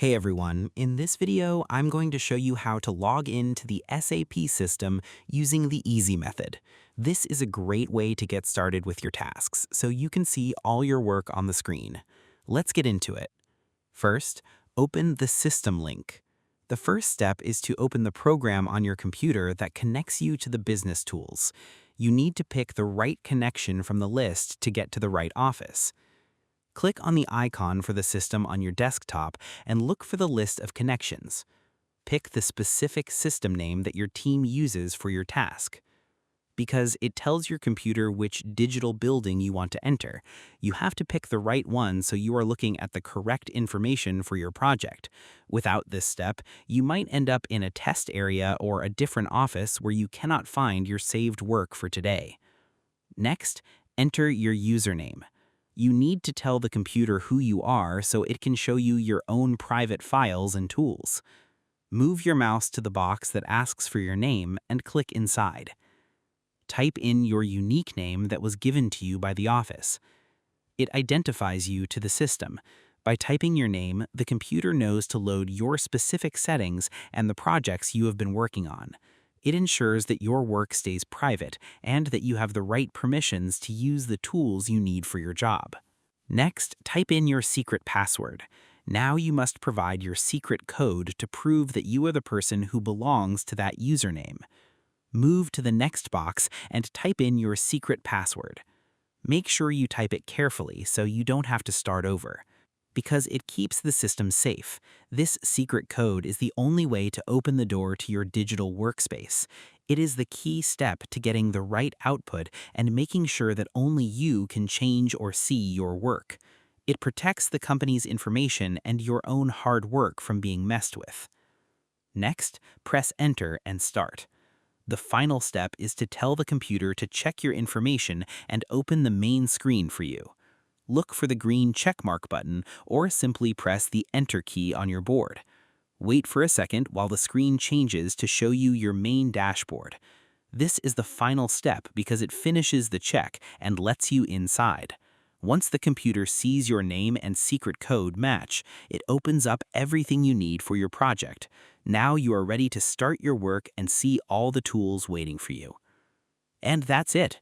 Hey everyone, in this video I'm going to show you how to log into the SAP system using the easy method. This is a great way to get started with your tasks, so you can see all your work on the screen. Let's get into it. First, open the system link. The first step is to open the program on your computer that connects you to the business tools. You need to pick the right connection from the list to get to the right office. Click on the icon for the system on your desktop and look for the list of connections. Pick the specific system name that your team uses for your task. Because it tells your computer which digital building you want to enter, you have to pick the right one so you are looking at the correct information for your project. Without this step, you might end up in a test area or a different office where you cannot find your saved work for today. Next, enter your username. You need to tell the computer who you are so it can show you your own private files and tools. Move your mouse to the box that asks for your name and click inside. Type in your unique name that was given to you by the office. It identifies you to the system. By typing your name, the computer knows to load your specific settings and the projects you have been working on. It ensures that your work stays private and that you have the right permissions to use the tools you need for your job. Next, type in your secret password. Now you must provide your secret code to prove that you are the person who belongs to that username. Move to the next box and type in your secret password. Make sure you type it carefully so you don't have to start over. Because it keeps the system safe, this secret code is the only way to open the door to your digital workspace. It is the key step to getting the right output and making sure that only you can change or see your work. It protects the company's information and your own hard work from being messed with. Next, press Enter and start. The final step is to tell the computer to check your information and open the main screen for you. Look for the green checkmark button or simply press the Enter key on your board. Wait for a second while the screen changes to show you your main dashboard. This is the final step because it finishes the check and lets you inside. Once the computer sees your name and secret code match, it opens up everything you need for your project. Now you are ready to start your work and see all the tools waiting for you. And that's it.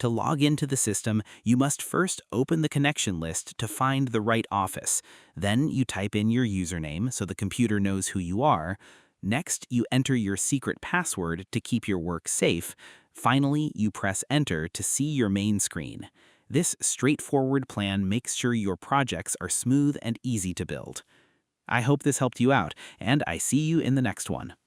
To log into the system, you must first open the connection list to find the right office. Then you type in your username so the computer knows who you are. Next, you enter your secret password to keep your work safe. Finally, you press Enter to see your main screen. This straightforward plan makes sure your projects are smooth and easy to build. I hope this helped you out, and I see you in the next one.